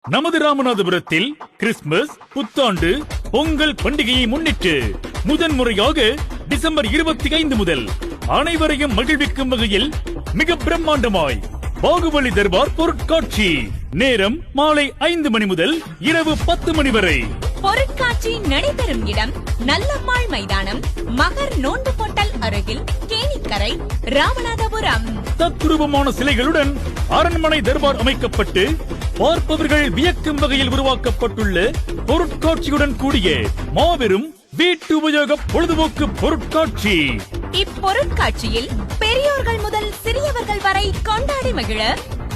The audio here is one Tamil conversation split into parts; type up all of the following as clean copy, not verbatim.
நமது ராமநாதபுரத்தில் கிறிஸ்துமஸ், புத்தாண்டு, பொங்கல் பண்டிகையை முன்னிட்டு முதன்முறையாக டிசம்பர் 25 முதல் அனைவரையும் மகிழ்விக்கும் வகையில் மிக பிரம்மாண்டமாய் பாகுபலி தர்பார் பொருட்காட்சி. நேரம் மாலை 5 மணி முதல் இரவு 10 மணி வரை. பொருட்காட்சி நடைபெறும் இடம் நல்லம்மாள் மைதானம், மகர் நோன்பு பொட்டல் அருகில், கேணிக்கரை, ராமநாதபுரம். தத்ரூபமான சிலைகளுடன் அரண்மனை தர்பார் அமைக்கப்பட்டு பார்ப்பவர்கள் வியக்கும் வகையில் உருவாக்கப்பட்டுள்ள பொருட்காட்சியுடன் கூடிய மாபெரும் வீட்டு உபயோக பொழுதுபோக்கு பொருட்காட்சி. இப்பொருட்காட்சியில் பெரியோர்கள் முதல் சிறியவர்கள் வரை கொண்டாடி மகிழ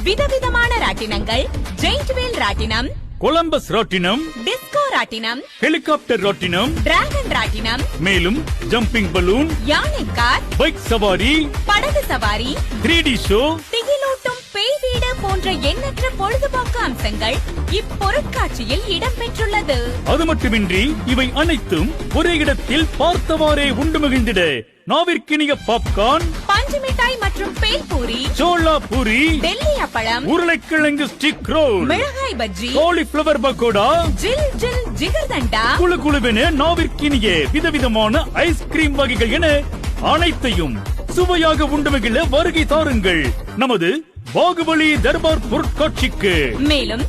விதவிதமான ராட்டினங்கள், ஜெயிண்ட் வீல் ராட்டினம், கொலம்பஸ் ராட்டினம், டிஸ்கோ ராட்டினம், ஹெலிகாப்டர் ராட்டினம், டிராகன் ராட்டினம், மேலும் ஜம்பிங் பலூன், யானை கார், பைக் சவாரி, படகு சவாரி, 3D ஷோ, திகிலூட்டும் பேய் வீடு போன்ற எண்ணற்ற பொழுதுபோக்கு அம்சங்கள் இப்பொருட்காட்சியில் இடம்பெற்றுள்ளது. அது மட்டுமின்றி இவை அனைத்தும் ஒரே இடத்தில் பார்த்தவாறே உண்டு மகிழ்ந்திட நாவிற்கினிய பாப்கார்ன், பஞ்சு மிட்டாய் மற்றும் பேல்பூரி, சோளா பூரி, டெல்லி அப்பளம், உருளைக்கிழங்கு ஸ்டிக் ரோல், மிளகாய் பஜ்ஜி, காலிஃபிளவர் பக்கோடா, ஜில் ஜில் ஜிகர்தண்டா, குழு குழுவென நாவிற்கினிய விதவிதமான ஐஸ்கிரீம் வகைகள் என அனைத்தையும் சுவையாக உண்டு மகிழ வருகை தாருங்கள் நமது பாகுபலி தர்பார் பொருட்காட்சிக்கு. மேலும்